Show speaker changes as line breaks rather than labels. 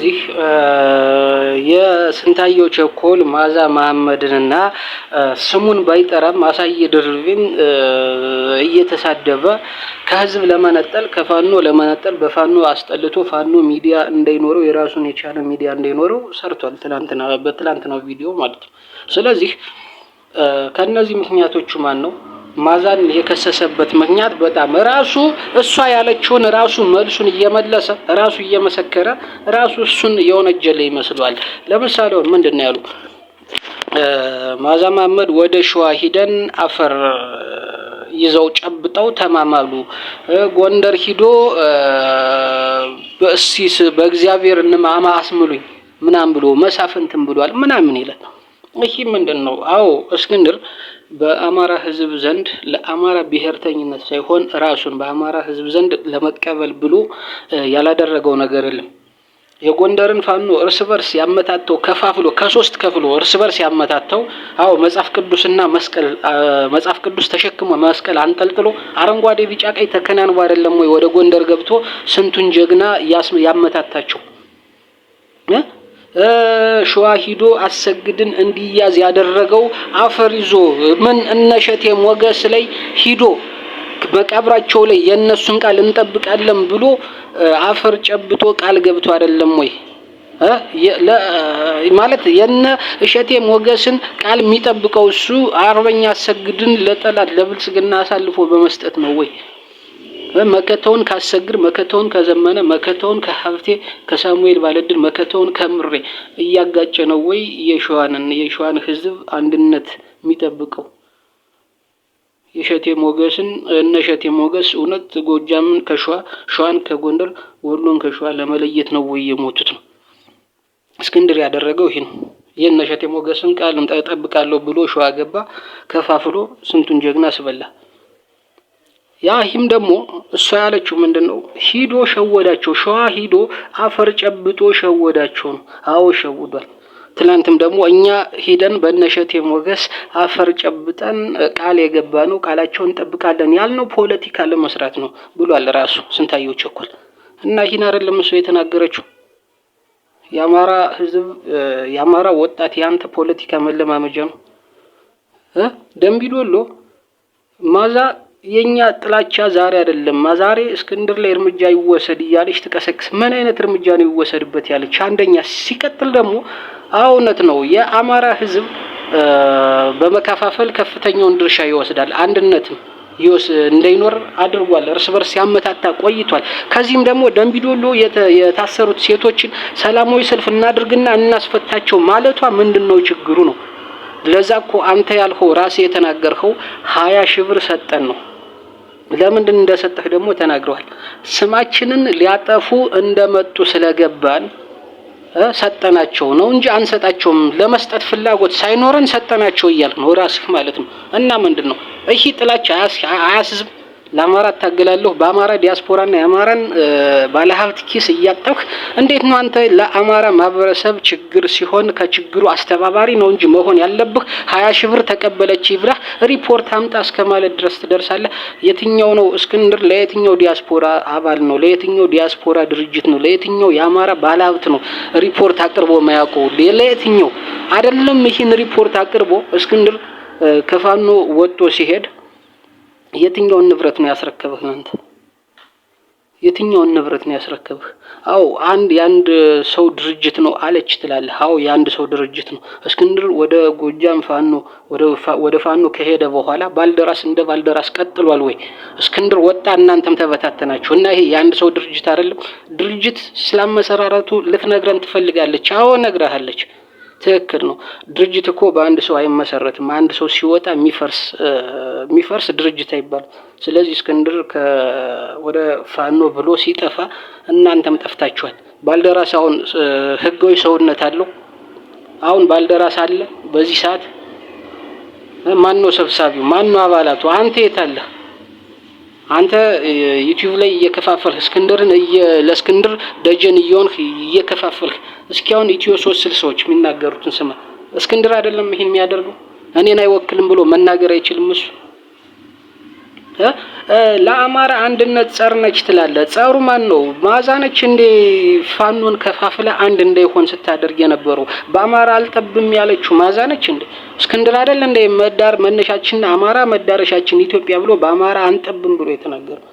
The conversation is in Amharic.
ስለዚህ የስንታየው ቸኮል ማዛ መሐመድንና ስሙን ባይጠራም አሳየ ድርቤን እየተሳደበ ከህዝብ ለመነጠል ከፋኖ ለመነጠል በፋኖ አስጠልቶ ፋኖ ሚዲያ እንዳይኖረው የራሱን የቻለ ሚዲያ እንዳይኖረው ሰርቷል። በትላንትናው ቪዲዮ ማለት ነው። ስለዚህ ከነዚህ ምክንያቶቹ ማን ነው ማዛን የከሰሰበት ምክንያት በጣም ራሱ እሷ ያለችውን ራሱ መልሱን እየመለሰ ራሱ እየመሰከረ ራሱ እሱን የወነጀለ ይመስሏል። ለምሳሌ ምንድነው ያሉ ማዛ መሐመድ ወደ ሸዋ ሂደን አፈር ይዘው ጨብጠው ተማማሉ። ጎንደር ሂዶ በእሲስ በእግዚአብሔር እንማማ አስምሉኝ ምናምን ብሎ መሳፍንትን ብሏል ምናምን ይላል። ይሄ ምንድነው? አዎ እስክንድር በአማራ ህዝብ ዘንድ ለአማራ ብሔርተኝነት ሳይሆን ራሱን በአማራ ህዝብ ዘንድ ለመቀበል ብሎ ያላደረገው ነገር የለም። የጎንደርን ፋኖ እርስ በርስ ያመታተው ከፋፍሎ ከሶስት ከፍሎ እርስ በርስ ያመታተው አዎ መጽሐፍ ቅዱስና መስቀል መጽሐፍ ቅዱስ ተሸክሞ መስቀል አንጠልጥሎ አረንጓዴ ቢጫ ቀይ ተከናንቦ አይደለም ወይ ወደ ጎንደር ገብቶ ስንቱን ጀግና ያመታታቸው? ሸዋ ሂዶ አሰግድን እንዲያዝ ያደረገው አፈር ይዞ ምን እነሸቴ ሞገስ ላይ ሂዶ በቀብራቸው ላይ የነሱን ቃል እንጠብቃለን ብሎ አፈር ጨብጦ ቃል ገብቶ አይደለም ወይ? ማለት የነ እሸቴ ሞገስን ቃል የሚጠብቀው እሱ አርበኛ አሰግድን ለጠላት ለብልጽግና አሳልፎ በመስጠት ነው ወይ? መከተውን ካሰግር መከተውን ከዘመነ መከተውን ከሀብቴ ከሳሙኤል ባለድል መከተውን ከምሬ እያጋጨ ነው ወይ የሸዋን ህዝብ አንድነት የሚጠብቀው? የሸቴ ሞገስን እነሸቴ ሞገስ እውነት ጎጃምን ከሸዋ ሸዋን ከጎንደር ወሎን ከሸዋ ለመለየት ነው ወይ የሞቱት ነው? እስክንድር ያደረገው ይሄ ነው። የነሸቴ ሞገስን ቃል እጠብቃለሁ ብሎ ሸዋ ገባ፣ ከፋፍሎ ስንቱን ጀግና አስበላ። ይህም ደግሞ እሷ ያለችው ምንድነው? ሂዶ ሸወዳቸው። ሸዋ ሂዶ አፈር ጨብጦ ሸወዳቸው ነው። አዎ ሸውዷል። ትላንትም ደግሞ እኛ ሂደን በነሸቴ ሞገስ አፈር ጨብጠን ቃል የገባ ነው ቃላቸውን እንጠብቃለን ያልነው ፖለቲካ ለመስራት ነው ብሏል ራሱ ስንታየው ቸኮል። እና ይህን አይደለም እሱ የተናገረችው። የአማራ ህዝብ የአማራ ወጣት ያንተ ፖለቲካ መለማመጃ ነው። ደምቢዶሎ ማዛ የኛ ጥላቻ ዛሬ አይደለም ዛሬ እስክንድር ላይ እርምጃ ይወሰድ እያለች ተቀሰቅስ። ምን አይነት እርምጃ ነው ይወሰድበት ያለች? አንደኛ ሲቀጥል ደግሞ እውነት ነው የአማራ ህዝብ በመከፋፈል ከፍተኛውን ድርሻ ይወስዳል። አንድነትም እንዳይኖር አድርጓል። እርስ በርስ ያመታታ ቆይቷል። ከዚህም ደግሞ ደምቢዶሎ የታሰሩት ሴቶችን ሰላማዊ ሰልፍ እናድርግና እናስፈታቸው ማለቷ ምንድነው ችግሩ ነው? ለዛ እኮ አንተ ያልኸው ራሴ የተናገርኸው 20 ሺህ ብር ሰጠን ነው። ለምንድን እንደሰጠህ ደግሞ ተናግረዋል። ስማችንን ሊያጠፉ እንደመጡ ስለገባን ሰጠናቸው ነው እንጂ አንሰጣቸውም። ለመስጠት ፍላጎት ሳይኖረን ሰጠናቸው እያልክ ነው ራስህ ማለት ነው። እና ምንድነው ይሄ ጥላቻ አያስዝም? ለአማራ ታገላለሁ በአማራ ዲያስፖራና የአማራን ባለሀብት ኪስ እያጠብክ እንዴት ነው አንተ ለአማራ ማህበረሰብ ችግር ሲሆን ከችግሩ አስተባባሪ ነው እንጂ መሆን ያለብህ 20 ሺህ ብር ተቀበለች ይብላህ ሪፖርት አምጣ እስከማለት ድረስ ትደርሳለህ። የትኛው ነው እስክንድር ለየትኛው ዲያስፖራ አባል ነው? ለየትኛው ዲያስፖራ ድርጅት ነው? ለየትኛው የአማራ ባለሀብት ነው ሪፖርት አቅርቦ ማያውቀው? ለየትኛው አይደለም ይህን ሪፖርት አቅርቦ እስክንድር ከፋኖ ወጥቶ ሲሄድ የትኛውን ንብረት ነው ያስረከበህ? አንተ የትኛውን ንብረት ነው ያስረከበህ? አዎ የአንድ ሰው ድርጅት ነው አለች ትላለህ። አዎ የአንድ ሰው ድርጅት ነው። እስክንድር ወደ ጎጃም ፋኖ ወደ ፋኖ ከሄደ በኋላ ባልደራስ እንደ ባልደራስ ቀጥሏል ወይ? እስክንድር ወጣ እናንተም ተበታተናችሁ እና ይሄ የአንድ ሰው ድርጅት አይደለም። ድርጅት ስላመሰራረቱ ልትነግረን ትፈልጋለች? አዎ ነግረሃለች። ትክክል ነው። ድርጅት እኮ በአንድ ሰው አይመሰረትም። አንድ ሰው ሲወጣ የሚፈርስ ድርጅት አይባልም። ስለዚህ እስክንድር ወደ ፋኖ ብሎ ሲጠፋ እናንተም ጠፍታችኋል። ባልደራስ አሁን ህጋዊ ሰውነት አለው? አሁን ባልደራስ አለ በዚህ ሰዓት? ማን ነው ሰብሳቢው? ማን ነው አባላቱ? አንተ የት አለህ? አንተ ዩቲዩብ ላይ እየከፋፈልህ እስክንድርን ለእስክንድር ደጀን እየሆንህ እየከፋፈልህ። እስኪ አሁን ኢትዮ 360ዎች የሚናገሩትን ስማ። እስክንድር አይደለም ይሄን የሚያደርገው? እኔን አይወክልም ብሎ መናገር አይችልም እሱ? ለአማራ አንድነት ጸር ነች ትላለህ። ጸሩ ማን ነው? መዓዛ ነች እንዴ? ፋኖን ከፋፍለ አንድ እንዳይሆን ስታደርግ የነበረው በአማራ አልጠብም ያለችው መዓዛ ነች እንዴ? እስክንድር አይደል እንዴ መዳር መነሻችን አማራ መዳረሻችን ኢትዮጵያ ብሎ በአማራ አንጠብም ብሎ የተናገረው?